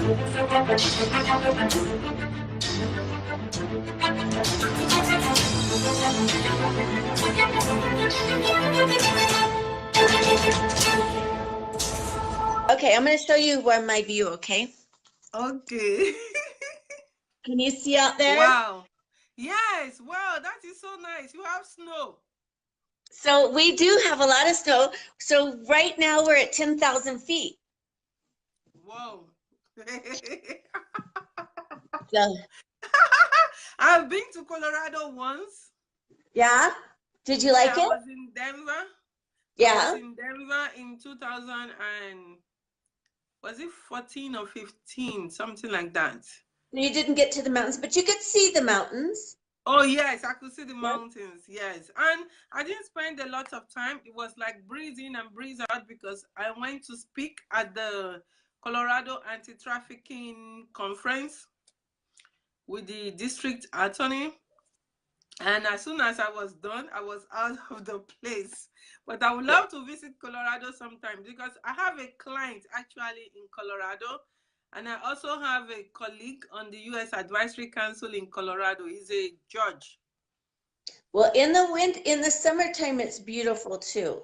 Okay, I'm going to show you my view, okay? Okay. Can you see out there? Wow. Yes. Wow, that is so nice. You have snow. So we do have a lot of snow. So right now we're at 10,000 feet. Whoa. So, I've been to Colorado once. yeah? Did you like it? I was in Denver. Yeah. I was in Denver in 2000 and was it 14 or 15, something like that. You didn't get to the mountains, but you could see the mountains. Oh yes, I could see the mountains. Yes, and I didn't spend a lot of time. It was like breeze in and breeze out because I went to speak at the Colorado Anti-Trafficking Conference with the district attorney. And as soon as I was done, I was out of the place. But I would love to visit Colorado sometime because I have a client actually in Colorado. And I also have a colleague on the U.S. Advisory Council in Colorado. He's a judge. Well, in the summertime, it's beautiful too.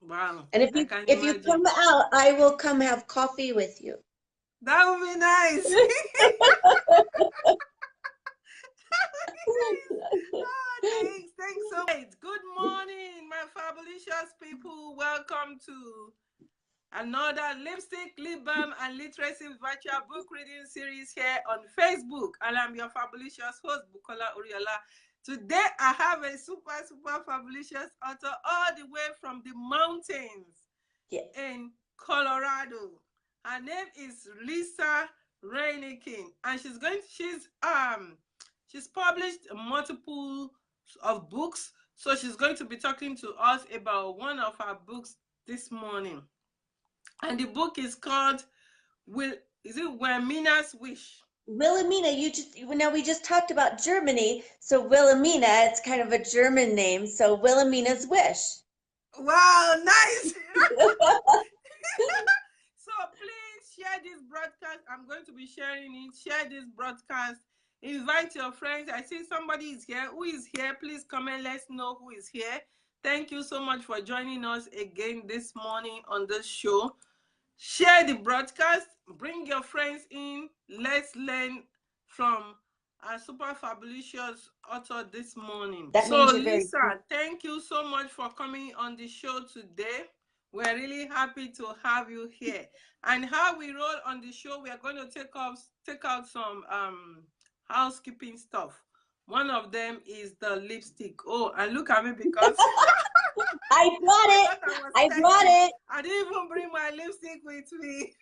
Wow. And if you come out, I will come have coffee with you. That would be nice. Oh, thanks so much. Good morning, my fabulous people. Welcome to another lipstick, lip balm, and literacy virtual book reading series here on Facebook. And I'm your fabulous host, Bukola Oriola. Today, I have a super fabulous author all the way from the mountains in Colorado. Her name is Lisa Reinicke, and she's published multiple of books. So she's going to be talking to us about one of her books this morning. And the book is called Wilhelmina's Wish? Wilhelmina, we just talked about Germany, so Wilhelmina, it's kind of a German name, so Wilhelmina's Wish. Wow, nice. So please share this broadcast. I'm going to be sharing it. Share this broadcast. Invite your friends. I see somebody is here. Who is here? Please comment. Let's know who is here. Thank you so much for joining us again this morning on this show. Share the broadcast. Bring your friends in. Let's learn from our super fabulous author this morning. So Lisa, thank you so much for coming on the show today. We're really happy to have you here. And how we roll on the show, we are going to take out some housekeeping stuff. One of them is the lipstick. Oh, and look at me because I brought it. I brought it. I didn't even bring my lipstick with me.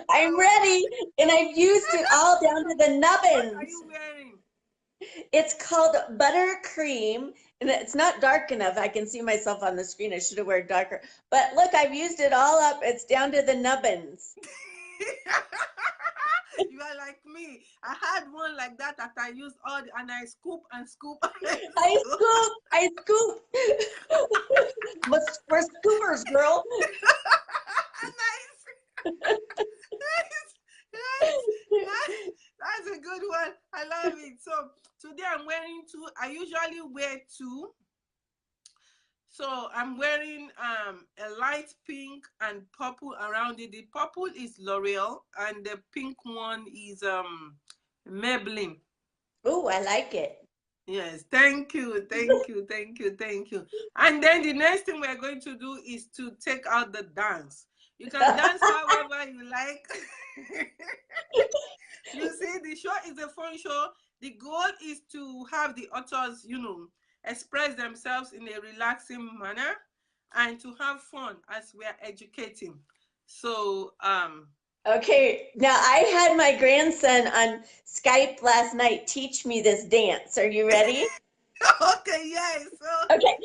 I'm ready, and I've used it all down to the nubbins. What are you wearing? It's called Buttercream, and it's not dark enough. I can see myself on the screen. I should have worn darker. But look, I've used it all up. It's down to the nubbins. You are like me. I had one like that I used all and I scoop and scoop. I scoop. We're scoopers, girl. Nice. That's a good one. I love it. So today I'm wearing two. I usually wear two. So I'm wearing a light pink and purple around it. The purple is L'Oreal and the pink one is Maybelline. Oh, I like it. Yes, thank you. And then the next thing we're going to do is to take out the dance. You can dance however you like. You see, the show is a fun show. The goal is to have the authors, express themselves in a relaxing manner and to have fun as we are educating. So, okay, now I had my grandson on Skype last night teach me this dance. Are you ready? Okay, yes. So okay.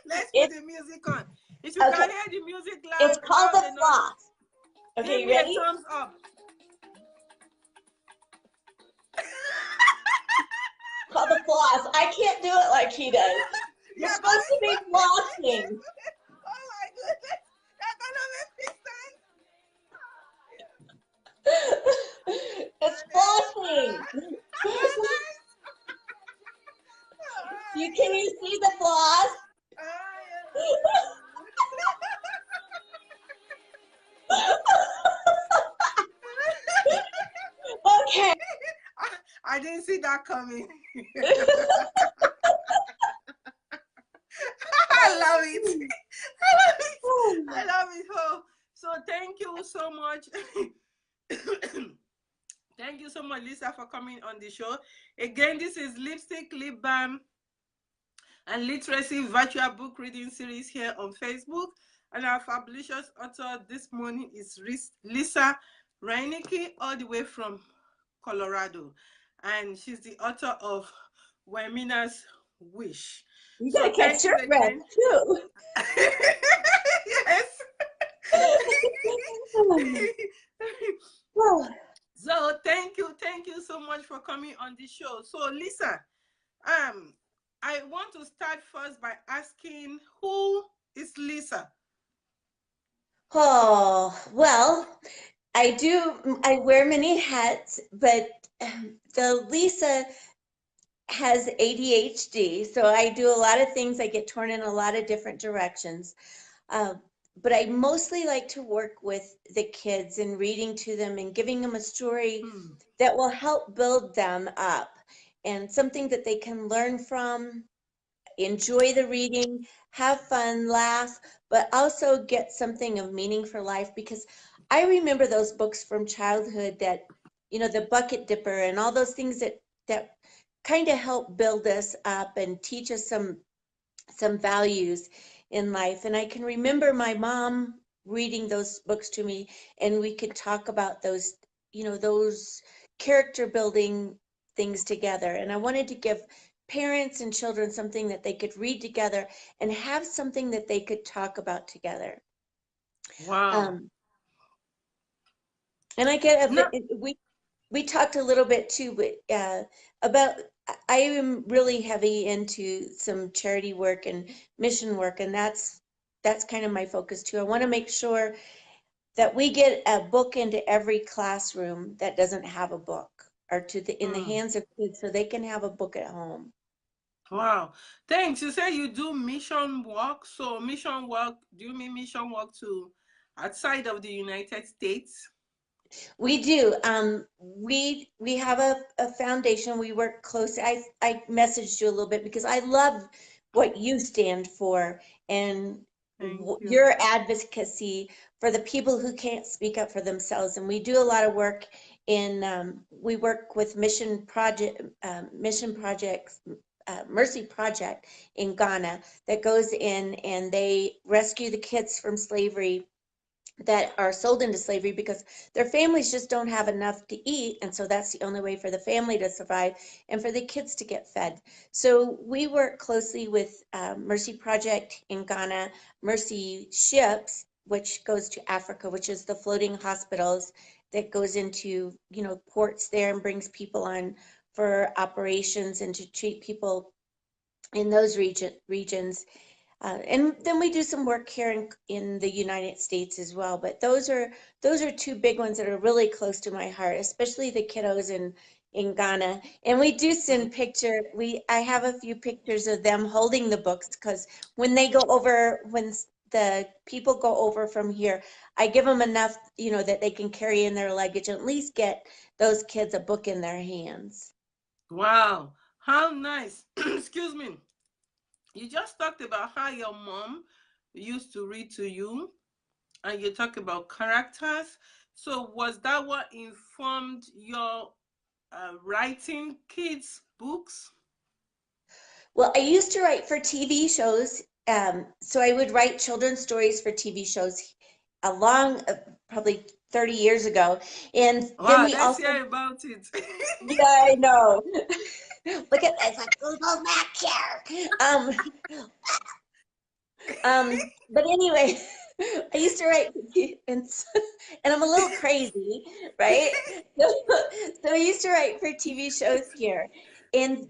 Let's put the music on. If you can hear the music loud, it's called the floss. Okay, give me ready? a thumbs up. Called the floss. I can't do it like he does. You're supposed to be flossing. Oh my goodness. That's gonna make me stand. I didn't see that coming. I love it. I love it. I love it. Oh, so thank you so much. Thank you so much, Lisa, for coming on the show. Again, this is Lipstick, Lip Balm, and Literacy Virtual Book Reading Series here on Facebook. And our fabulous author this morning is Lisa Reinicke, all the way from Colorado. And she's the author of Wemina's Wish. You So gotta catch your breath too. Yes. So thank you so much for coming on the show. So Lisa, I want to start first by asking, who is Lisa? Oh, well, I wear many hats, but the Lisa has ADHD, so I do a lot of things. I get torn in a lot of different directions. But I mostly like to work with the kids and reading to them and giving them a story that will help build them up and something that they can learn from, enjoy the reading, have fun, laugh, but also get something of meaning for life. Because I remember those books from childhood that, the Bucket Dipper and all those things that kind of help build us up and teach us some values in life. And I can remember my mom reading those books to me, and we could talk about those, those character building things together. And I wanted to give parents and children something that they could read together and have something that they could talk about together. Wow. And I get we talked a little bit too, but about, I am really heavy into some charity work and mission work, and that's kind of my focus too. I want to make sure that we get a book into every classroom that doesn't have a book, or in the hands of kids, so they can have a book at home. Wow. Thanks. You say you do mission work. So mission work, do you mean mission work to outside of the United States? We do. We have a foundation. We work closely. I messaged you a little bit because I love what you stand for and your advocacy for the people who can't speak up for themselves. And we do a lot of work we work with mission projects, Mercy Project in Ghana, that goes in and they rescue the kids from slavery that are sold into slavery because their families just don't have enough to eat. And so that's the only way for the family to survive and for the kids to get fed. So we work closely with Mercy Project in Ghana, Mercy Ships, which goes to Africa, which is the floating hospitals that goes into, ports there and brings people on for operations and to treat people in those regions. And then we do some work here in the United States as well. But those are two big ones that are really close to my heart, especially the kiddos in Ghana. And we do send pictures. I have a few pictures of them holding the books, because when the people go over from here, I give them enough, that they can carry in their luggage and at least get those kids a book in their hands. Wow, how nice. Excuse me. You just talked about how your mom used to read to you, and you talk about characters. So was that what informed your writing kids' books? Well, I used to write for TV shows. So I would write children's stories for TV shows probably 30 years ago. And then we let's also hear about it. Yeah, I know. Look at this, like Google Mac here. But anyway, I used to write, and I'm a little crazy, right? So I used to write for TV shows here, and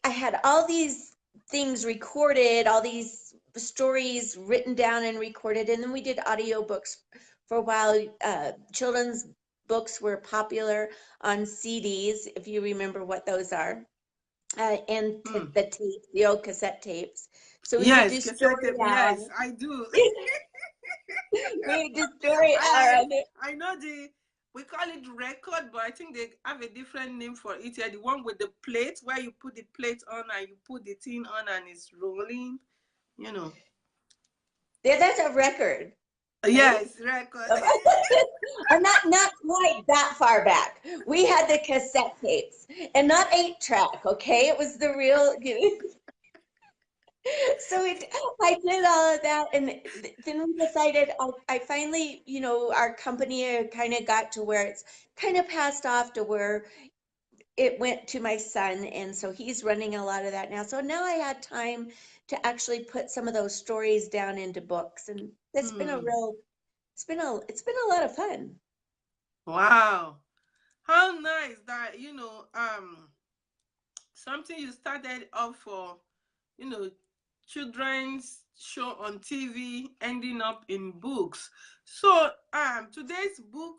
I had all these things recorded, all these stories written down and recorded, and then we did audiobooks for a while. Children's books were popular on CDs, if you remember what those are, and the old cassette tapes. So we would do story hours. Yes, I do. We would do story hours. I know the we call it record, but I think they have a different name for it here. The one with the plate, where you put the plate on and you put the thing on and it's rolling, you know. Yeah, that's a record, right? Yes, record. Or not quite that far back. We had the cassette tapes and not 8-track, okay? It was the real. So I did all of that, and then we decided. I finally, our company kind of got to where it's kind of passed off to where it went to my son, and so he's running a lot of that now. So now I had time to actually put some of those stories down into books, and it's been a Hmm. real, it's been a lot of fun. Wow. How nice that, something you started off for, you know, children's show on TV ending up in books. So today's book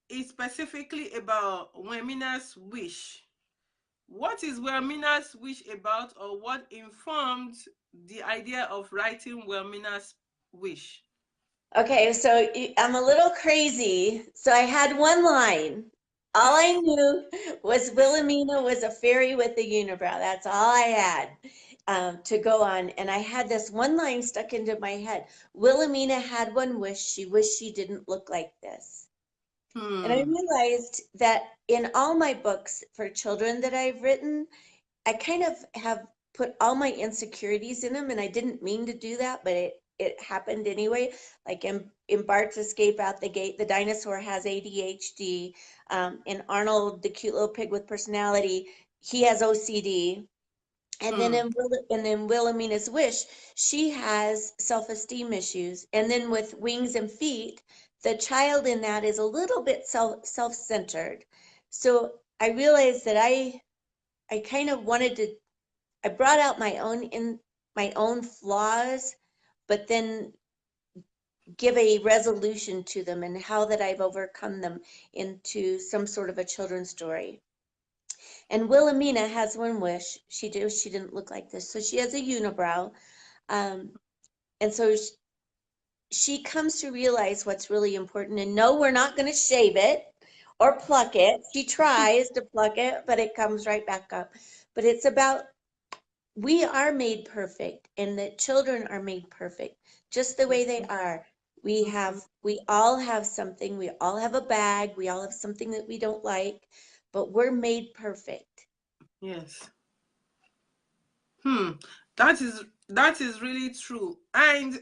is specifically about Wilhelmina's wish. What is Wilhelmina's wish about, or what informed the idea of writing Wilhelmina's wish? Okay, so I'm a little crazy. So I had one line. All I knew was Wilhelmina was a fairy with a unibrow. That's all I had to go on. And I had this one line stuck into my head. Wilhelmina had one wish. She wished she didn't look like this. And I Hmm. realized that in all my books for children that I've written, I kind of have put all my insecurities in them, and I didn't mean to do that, but it happened anyway. Like in Bart's Escape Out the Gate, the dinosaur has ADHD. In Arnold, the cute little pig with personality, he has OCD. And then Hmm. in Wilhelmina's Wish, she has self-esteem issues. And then with Wings and Feet, the child in that is a little bit self-centered. So I realized that I kind of wanted to I brought out my own flaws, but then give a resolution to them and how that I've overcome them into some sort of a children's story. And Wilhelmina has one wish. She didn't look like this. So she has a unibrow. Um, and so she comes to realize what's really important. And no, we're not going to shave it or pluck it. She tries to pluck it, but it comes right back up. But it's about we are made perfect and that children are made perfect just the way they are. Mhm. We all have something, we all have a bag, we all have something that we don't like, but we're made perfect. Yes. Hmm. That is really true. And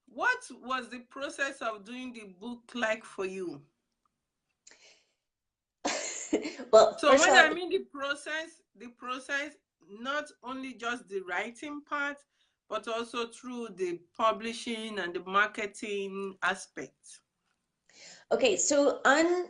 what was the process of doing the book like for you? Well, So first when of I all, mean the process, not only just the writing part, but also through the publishing and the marketing aspect. okay, so on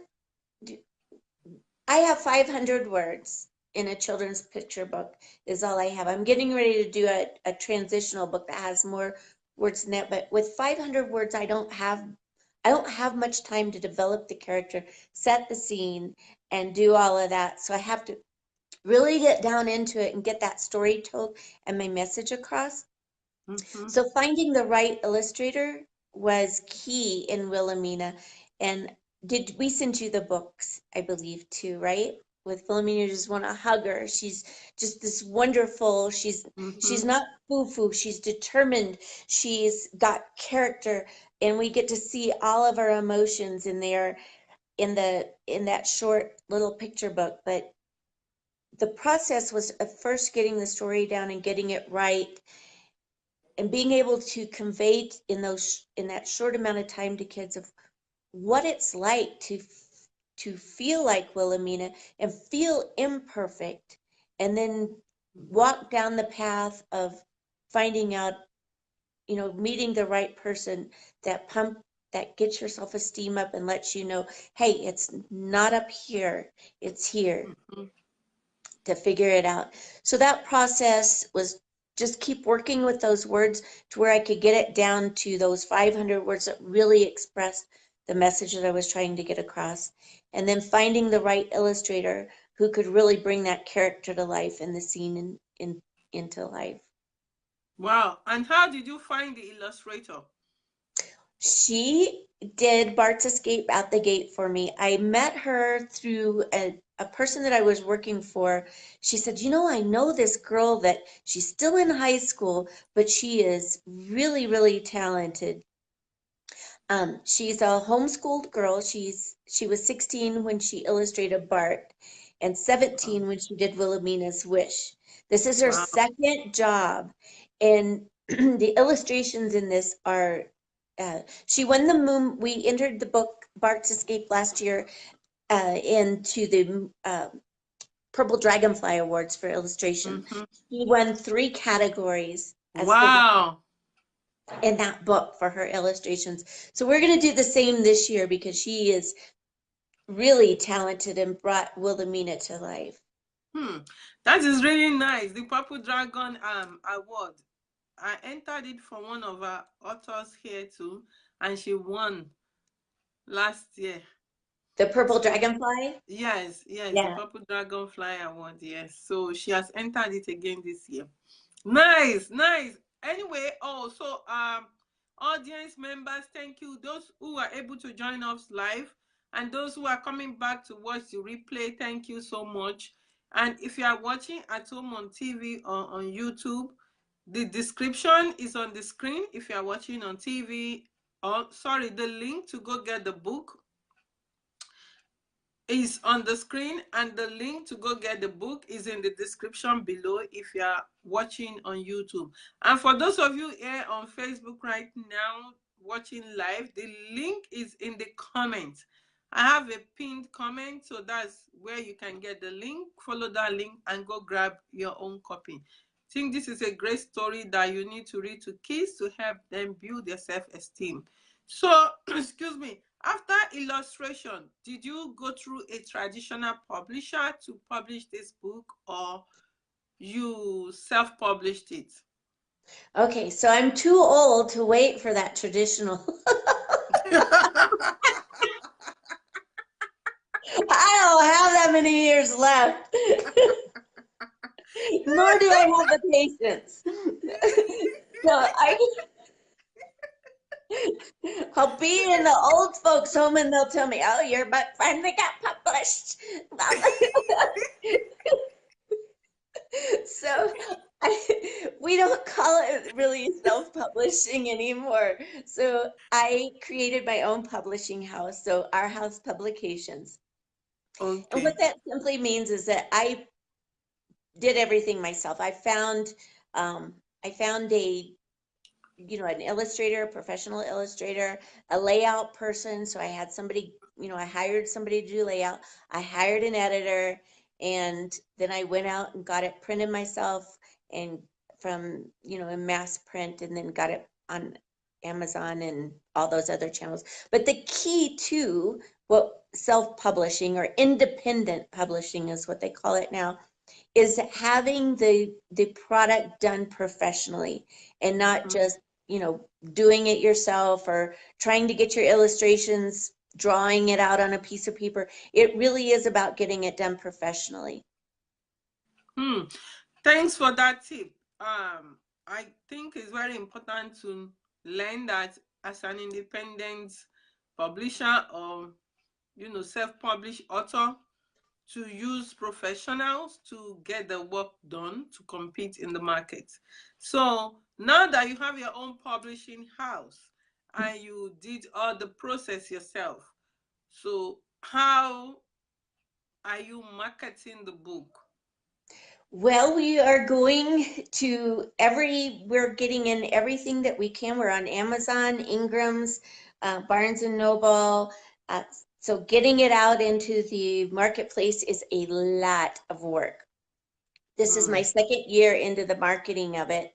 I have 500 words in a children's picture book is all I have. I'm getting ready to do a transitional book that has more words in it, but with 500 words, I don't have much time to develop the character, set the scene, and do all of that. So I have to really get down into it and get that story told and my message across. Mm-hmm. So finding the right illustrator was key in Wilhelmina. And did we send you the books, I believe, too, right? With Wilhelmina, you just want to hug her. She's just this wonderful, she's Mm-hmm. not foo-foo, she's determined, she's got character, and we get to see all of our emotions in there in that short little picture book. But the process was at first getting the story down and getting it right and being able to convey in that short amount of time to kids of what it's like to feel like Wilhelmina and feel imperfect, and then walk down the path of finding out, meeting the right person that gets your self-esteem up and lets you know, hey, it's not up here, it's here, Mm-hmm. to figure it out. So that process was just keep working with those words to where I could get it down to those 500 words that really expressed the message that I was trying to get across. And then finding the right illustrator who could really bring that character to life and the scene into life. Wow. And how did you find the illustrator? She did Bart's Escape out the gate for me. I met her through a person that I was working for. She said, you know, I know this girl that she's still in high school, but she is really, really talented. She's a homeschooled girl. She was 16 when she illustrated Bart and Wow. 17 when she did Wilhelmina's Wish. This is her Wow. second job. And the illustrations in this are, she won the moon. We entered the book Bart's Escape last year into the Purple Dragonfly Awards for illustration. Mm-hmm. She won 3 categories as the Wow. in that book for her illustrations. So we're going to do the same this year because she is really talented and brought Wilhelmina to life. That is really nice. The Purple Dragon award. I entered it for one of our authors here too, and she won last year. The Purple So Dragonfly? yes, the Yeah. Purple Dragonfly Award, yes. So she has entered it again this year. Nice, nice. Anyway, so audience members, thank you. Those who are able to join us live and those who are coming back to watch the replay, thank you so much. And if you are watching at home on TV or on YouTube, the description is on the screen. If you are watching on TV, or sorry, the link to go get the book is on the screen, and the link to go get the book is in the description below if you are watching on YouTube. And for those of you here on Facebook right now watching live, the link is in the comments. I have a pinned comment, so that's where you can get the link. Follow that link and go grab your own copy. I think this is a great story that you need to read to kids to help them build their self-esteem. So, excuse me, after illustration, did you go through a traditional publisher to publish this book, or you self-published it? Okay, so I'm too old to wait for that traditional. I don't have that many years left. Nor do I have the patience. So I'll be in the old folks home and they'll tell me, oh, your book finally got published. So we don't call it really self-publishing anymore. So I created my own publishing house, so Our House Publications. And what Okay. that simply means is that I did everything myself. I found an illustrator, a professional illustrator, a layout person. So I had somebody, I hired somebody to do layout. I hired an editor, and then I went out and got it printed myself and from, in mass print, and then got it on Amazon and all those other channels. But the key to what self-publishing or independent publishing is what they call it now, is having the product done professionally and not Mhm. just doing it yourself or trying to get your illustrations, drawing it out on a piece of paper. It really is about getting it done professionally. Hmm. Thanks for that tip. I think it's very important to learn that as an independent publisher or self-published author, to use professionals to get the work done to compete in the market. So now that you have your own publishing house and you did all the process yourself, so how are you marketing the book? Well, we're getting in everything that we can. We're on Amazon, Ingram's, Barnes and Noble. Uh, so getting it out into the marketplace is a lot of work. This is my Hmm. second year into the marketing of it.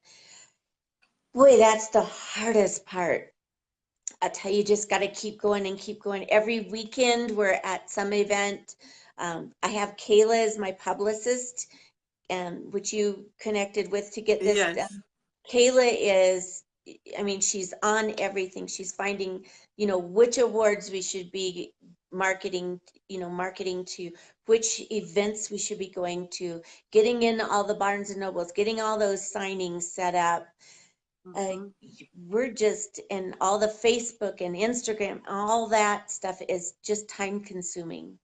Boy, that's the hardest part. I tell you, just got to keep going and keep going. Every weekend, we're at some event. I have Kayla as my publicist, which you connected with to get this done. Yes. Kayla is, I mean, she's on everything. She's finding, which awards we should be marketing, marketing to, which events we should be going to, getting in all the Barnes and Nobles, getting all those signings set up. we're just, and all the Facebook and Instagram, all that stuff is just time consuming.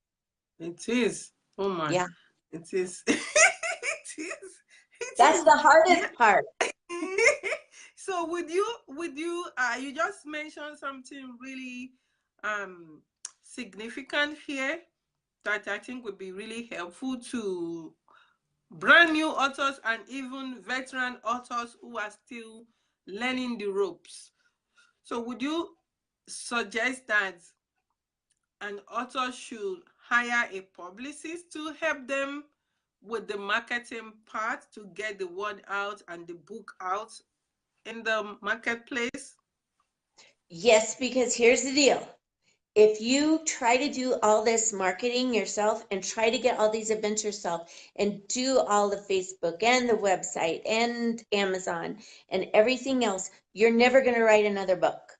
It is. Oh my. Yeah. It is. It is. It That's is. the hardest Yeah. part. So you just mentioned something really significant here that I think would be really helpful to brand new authors and even veteran authors who are still learning the ropes. So would you suggest that an author should hire a publicist to help them with the marketing part to get the word out and the book out in the marketplace? Yes, because here's the deal. If you try to do all this marketing yourself and try to get all these events yourself and do all the Facebook and the website and Amazon and everything else, you're never going to write another book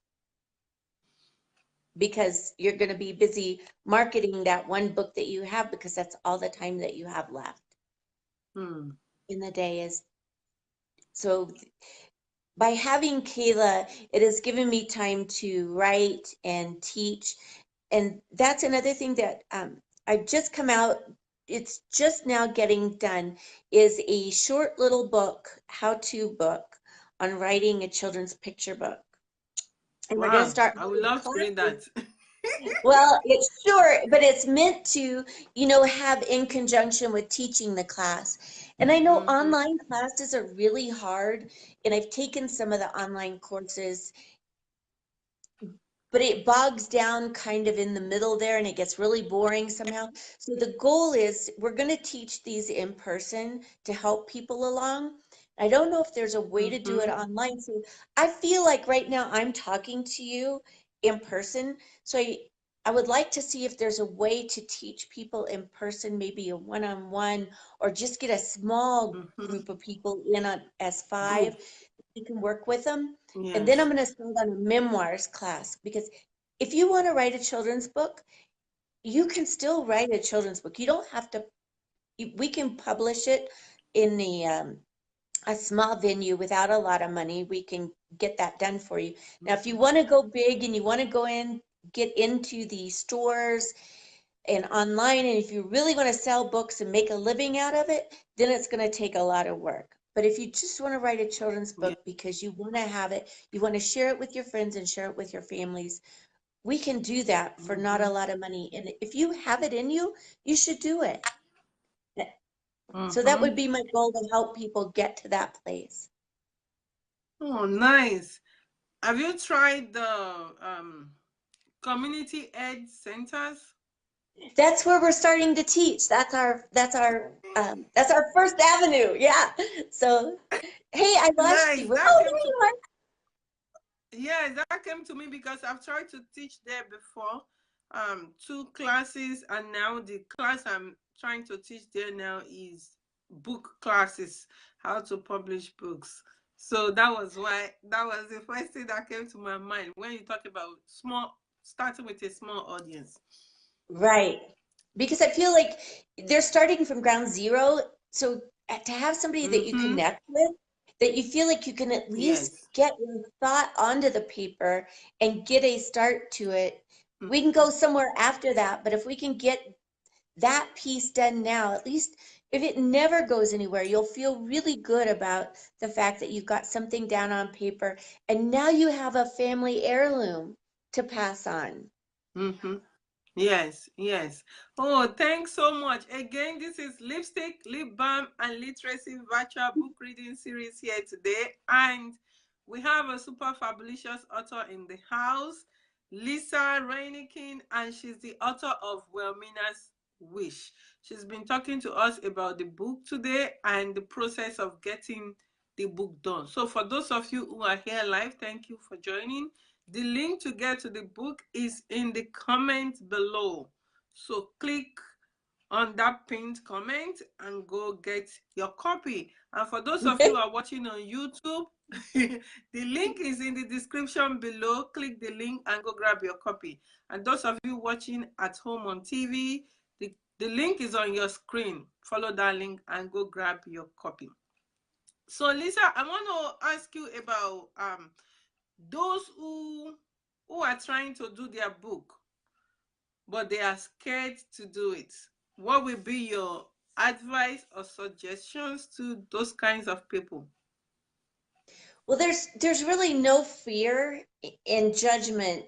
because you're going to be busy marketing that one book that you have, because that's all the time that you have left in the day. Is so by having Kayla, it has given me time to write and teach. And that's another thing that I've just come out, it's just now getting done, is a short little book, how-to book on writing a children's picture book. And we're going to Wow, start I would doing love to read classes. that. Well, it's short, but it's meant to, you know, have in conjunction with teaching the class. And I know online classes are really hard, and I've taken some of the online courses, but it bogs down kind of in the middle there and it gets really boring somehow. So the goal is we're going to teach these in person to help people along. I don't know if there's a way to do it online. So I feel like right now I'm talking to you in person. So I would like to see if there's a way to teach people in person, maybe a one-on-one, or just get a small group of people in on as Group. 5. You can work with them. And then I'm Yes. going to start on a memoirs class, because if you want to write a children's book, you can still write a children's book. You don't have to, we can publish it in a small venue without a lot of money. We can get that done for you. Now, if you want to go big and you want to go in, get into the stores and online, and if you really want to sell books and make a living out of it, then it's going to take a lot of work. But if you just want to write a children's Yeah. book because you want to have it, you want to share it with your friends and share it with your families, we can do that for not a lot of money. And if you have it in you, you should do it. So that would be my goal, to help people get to that place. Oh, nice. Have you tried the community ed centers? That's where we're starting to teach. That's our first avenue. Yeah. So, hey, I lost you. Nice. Oh, That there came to you are. that came to me because I've tried to teach there before, 2 classes, and now the class I'm trying to teach there now is book classes, how to publish books. So that was the first thing that came to my mind when you talk about starting with a small audience. Right. Because I feel like they're starting from ground zero. So to have somebody that you connect with, that you feel like you can at least Yes. get your thought onto the paper and get a start to it. We can go somewhere after that, but if we can get that piece done now, at least if it never goes anywhere, you'll feel really good about the fact that you've got something down on paper and now you have a family heirloom to pass on. Yes, yes. Oh, thanks so much. Again, this is Lipstick, Lip Balm, and Literacy Virtual Book Reading Series here today. And we have a super fabulous author in the house, Lisa Reinicke, and she's the author of Wilmina's Wish. She's been talking to us about the book today and the process of getting the book done. So for those of you who are here live, thank you for joining. The link to get to the book is in the comment below. So click on that pinned comment and go get your copy. And for those of you who are watching on YouTube, the link is in the description below. Click the link and go grab your copy. And those of you watching at home on TV, the link is on your screen. Follow that link and go grab your copy. So Lisa, I want to ask you about those who are trying to do their book, but they are scared to do it. What will be your advice or suggestions to those kinds of people? Well, there's really no fear in judgment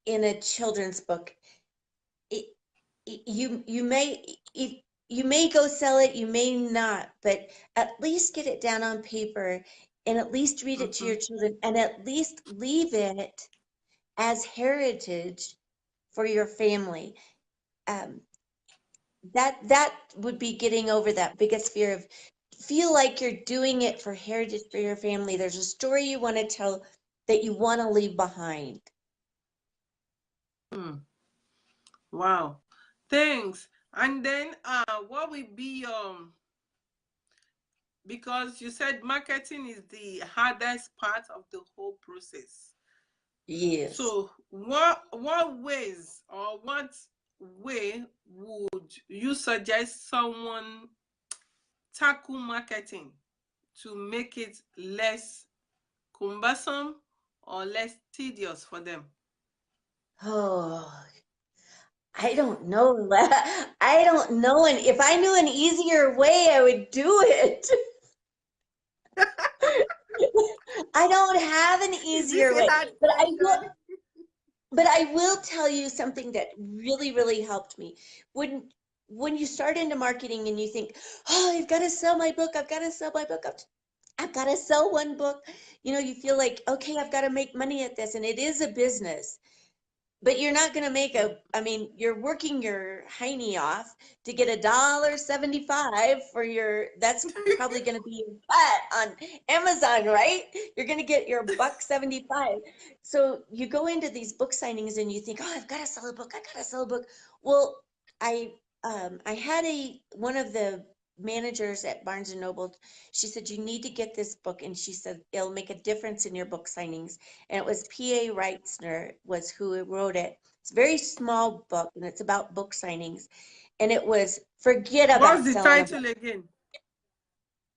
in a children's book. It, you may if you may go sell it, you may not, but at least get it down on paper and at least read it to Mm-hmm. your children and at least leave it as heritage for your family. Um, that would be getting over that biggest fear of feel like you're doing it for heritage for your family. There's a story you want to tell that you want to leave behind. Hmm. Wow. Thanks. And then what will be because you said marketing is the hardest part of the whole process. Yes. So what ways or what way would you suggest someone tackle marketing to make it less cumbersome or less tedious for them? Oh, I don't know. I don't know. And if I knew an easier way, I would do it. I don't have an Is this easier a way, hard but I will. question? But I will tell you something that really, really helped me. When you start into marketing and you think, oh, I've got to sell my book, I've got to sell my book, I've got to sell one book. You know, you feel like, okay, I've got to make money at this, and it is a business. But you're not going to make I mean, you're working your hiney off to get $1.75 for that's probably going to be your cut on Amazon, right? You're going to get your $1.75. So you go into these book signings and you think, oh, I've got to sell a book. I got to sell a book. Well, I, I had one of the managers at Barnes and Noble. She said, you need to get this book. And she said, it'll make a difference in your book signings. And it was P.A. Reitzner was who wrote it. It's a very small book, and it's about book signings. And it was forget What's about the selling a book. title again?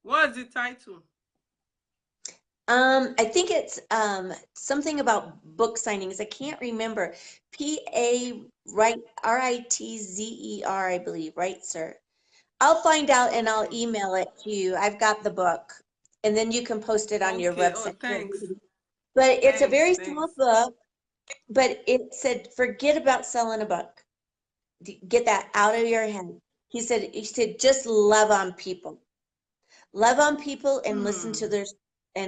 What's the title? I think it's something about book signings. I can't remember. P.A. Right, Ritzer, I believe, right, sir. I'll find out and I'll Okay. email it to you. I've got the book, and then you can post it on your Okay. Oh, website. thanks. But it's a Thanks. very small Thanks. book, but it said, forget about selling a book. Get that out of your head. He said, just love on people and Hmm.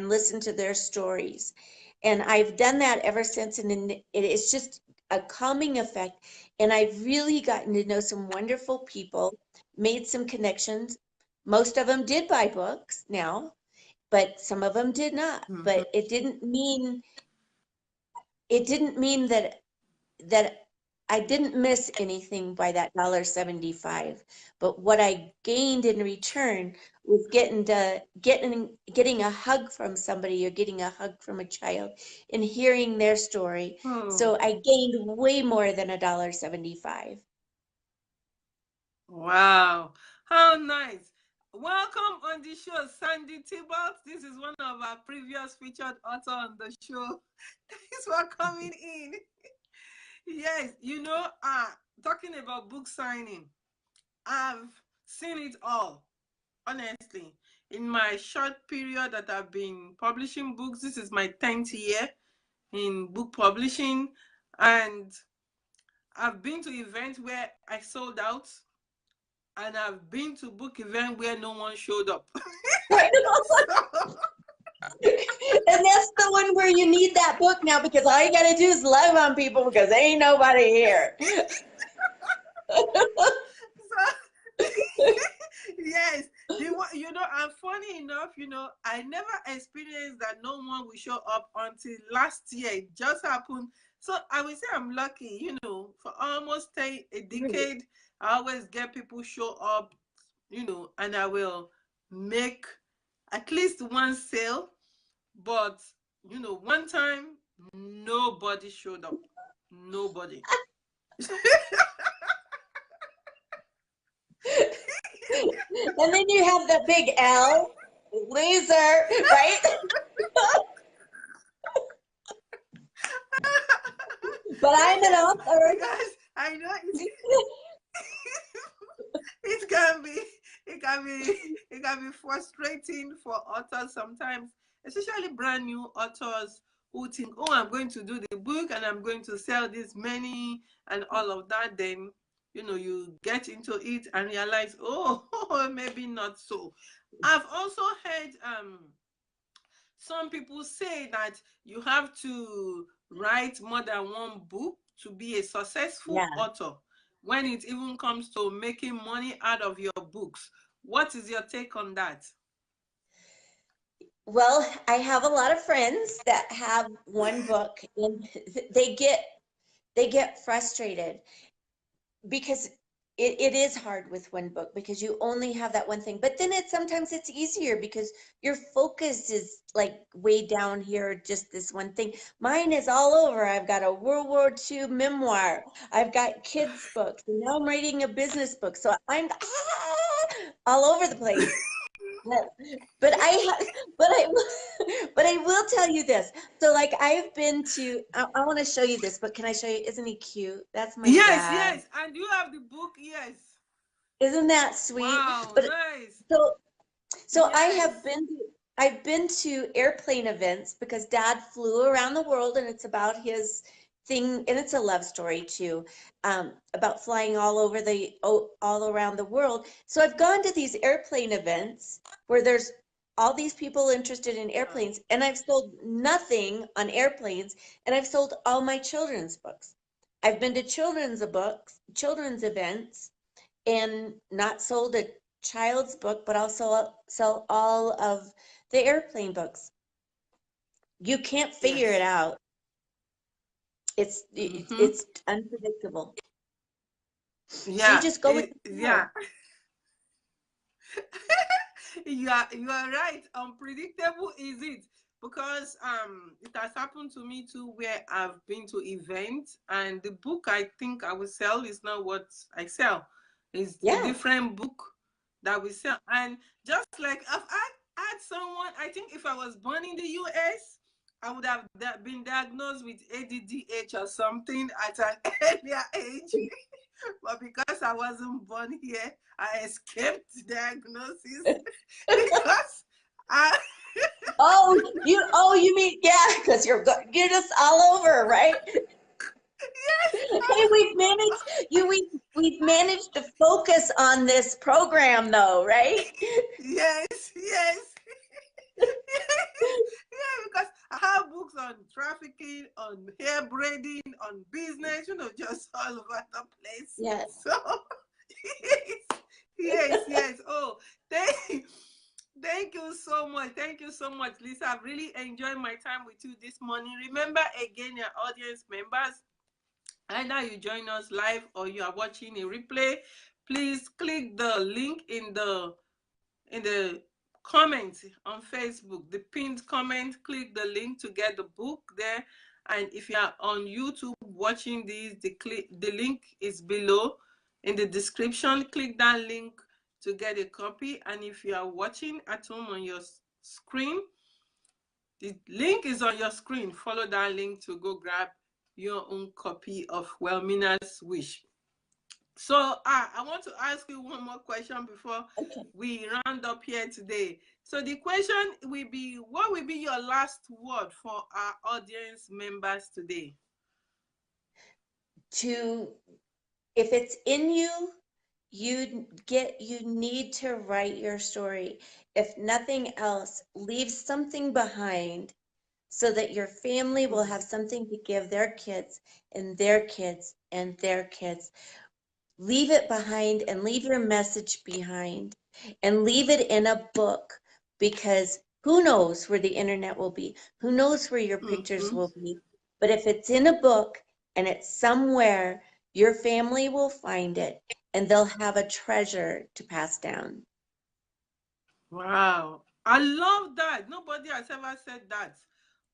listen to their stories. And I've done that ever since. And it's just a calming effect. And I've really gotten to know some wonderful people, made some connections. Most of them did buy books now, but some of them did not. Mhm. But it didn't mean that I didn't miss anything by that $1.75. But what I gained in return was getting a hug from somebody or getting a hug from a child and hearing their story. Oh, So I gained way more than $1.75. wow. How nice. Welcome on the show, Sandy Tybalt. This is one of our previous featured author on the show. Thanks for coming in. Yes, talking about book signing, I've seen it all, honestly. In my short period that I've been publishing books, this is my 10th year in book publishing, and I've been to events where I sold out, and I've been to book event where no one showed up. So, And that's the one where you need that book now because all you got to do is love on people because there ain't nobody here. so yes, and funny enough, I never experienced that no one will show up until last year. It just happened. So I would say I'm lucky, for almost a Right. decade, I always get people show up, and I will make at least one sale. But, one time, nobody showed up. Nobody. And then you have the big L. loser, right? But I'm an author. Because I know it can be it can be frustrating for authors sometimes, especially brand new authors who think, oh, I'm going to do the book and I'm going to sell this many and all of that. Then you get into it and realize, oh, maybe not so. I've also heard some people say that you have to write more than one book to be a successful Yeah. author when it even comes to making money out of your books. What is your take on that? Well, I have a lot of friends that have one book and they get frustrated because it is hard with one book because you only have that one thing. But then sometimes it's easier because your focus is like way down here, just this one thing. Mine is all over. I've got a World War II memoir. I've got kids books. And now I'm writing a business book. So I'm all over the place. But but but I will tell you this. So like I've been to I want to show you this, but can I show you? Isn't he cute? That's my Yes, dad. yes. And you have the book, yes. Isn't that sweet? Wow, But nice. so so Yes. I've been to airplane events because dad flew around the world and it's about his thing and it's a love story too, about flying all around the world. So I've gone to these airplane events where there's all these people interested in Wow. airplanes and I've sold nothing on airplanes and I've sold all my children's books. I've been to children's events and not sold a child's book, but also sell all of the airplane books. You can't figure it Yes. out. Mm-hmm. It's unpredictable. So you Yeah. just go with the Yeah. flow. You are right. Unpredictable is it? Because it has happened to me too, where I've been to events and the book I think I will sell is not what I sell. It's a Yeah. different book that we sell. And just like I've had someone, I think if I was born in the US, I would have been diagnosed with ADDH or something at an earlier age. But because I wasn't born here, I escaped diagnosis because I You mean, yeah, because you're just all over, right? Hey, we've managed to focus on this program though, right? yes, yes. Yeah, because I have books on trafficking, on hair braiding, on business, just all over the place. Yes. So yes, yes, yes. Oh, thank thank you so much. Thank you so much, Lisa. I've really enjoyed my time with you this morning. Remember again, your audience members, either you join us live or you are watching a replay, please click the link in the comment on Facebook, the pinned comment. Click the link to get the book there. And if you are on YouTube watching this, the link is below in the description. Click that link to get a copy. And if you are watching at home on your screen, the link is on your screen. Follow that link to go grab your own copy of Wellmina's Wish. So I want to ask you one more question before Okay. we round up here today. So the question will be, what will be your last word for our audience members today? To If it's in you, you need to write your story. If nothing else, leave something behind so that your family will have something to give their kids and their kids and their kids. Leave it behind and leave your message behind and leave it in a book because who knows where the internet will be? Who knows where your pictures Mm-hmm. will be? But if it's in a book and it's somewhere, your family will find it and they'll have a treasure to pass down. Wow. I love that. Nobody has ever said that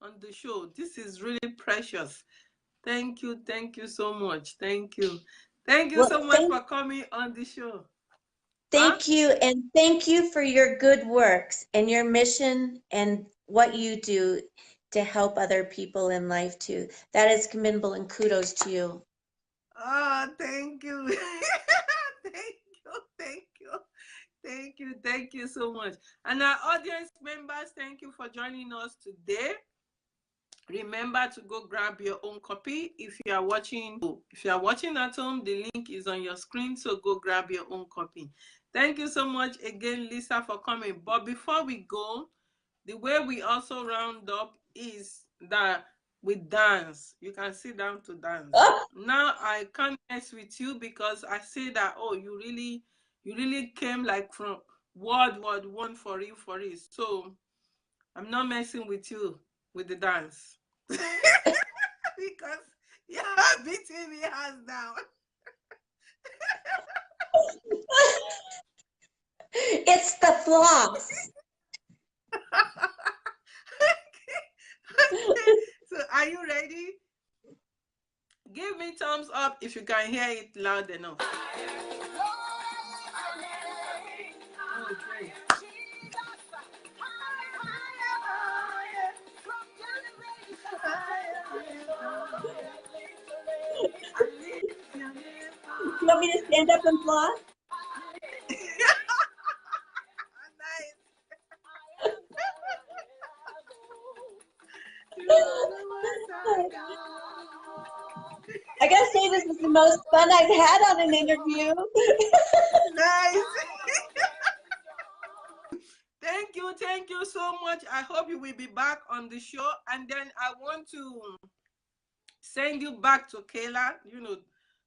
on the show. This is really precious. Thank you. Thank you so much. Thank you. Thank you Well, so much for coming on the show. Thank you, and thank you for your good works and your mission and what you do to help other people in life too. That is commendable, and kudos to you. Oh, thank you. Thank you. Thank you. Thank you. Thank you so much. And our audience members, thank you for joining us today. Remember to go grab your own copy. If you are watching at home, the link is on your screen, so go grab your own copy. Thank you so much again, Lisa, for coming. But before we go, the way we also round up is that we dance. You can sit down to dance. Now I can't mess with you because I say that, oh, you really came like from word one for it. So I'm not messing with you with the dance. Because you're beating me hands down. It's the floss. Okay. So are you ready? Give me thumbs up if you can hear it loud enough. Oh, great. You want me to stand up and floss? Nice. I gotta say, this is the most fun I've had on an interview. Nice. Thank you so much. I hope you will be back on the show. And then I want to send you back to Kayla,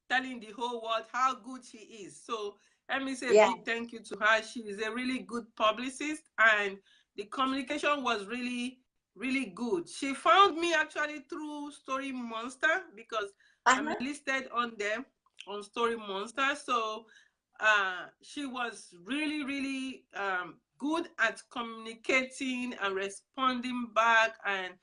telling the whole world how good she is. So let me say a big thank you to her. She is a really good publicist, and the communication was really, really good. She found me actually through Story Monster because I'm listed on them on Story Monster. So she was really, really good at communicating and responding back and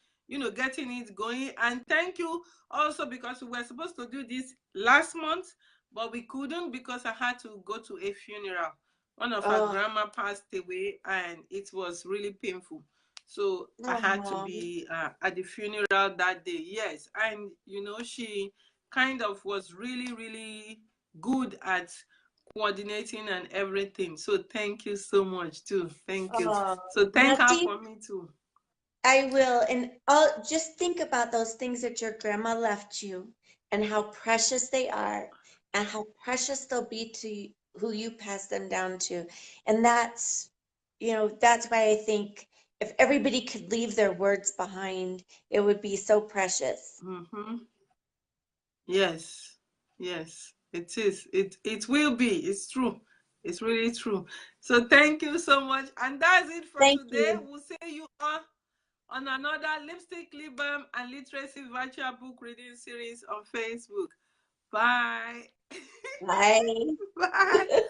getting it going. And thank you also because we were supposed to do this last month, but we couldn't because I had to go to a funeral. One of our grandma passed away, and it was really painful. So I had to be at the funeral that day. Yes, and she kind of was really, really good at coordinating and everything. So thank you so much too. Thank you. So thank her for me too. I will. And I'll just think about those things that your grandma left you and how precious they are and how precious they'll be to who you pass them down to. And that's why I think if everybody could leave their words behind, it would be so precious. Mm-hmm. Yes. It is. It will be. It's true. It's really true. So thank you so much. And that's it for today. We'll see you on another Lipstick, Lip Balm, and Literacy virtual book reading series on Facebook. Bye. Bye. Bye.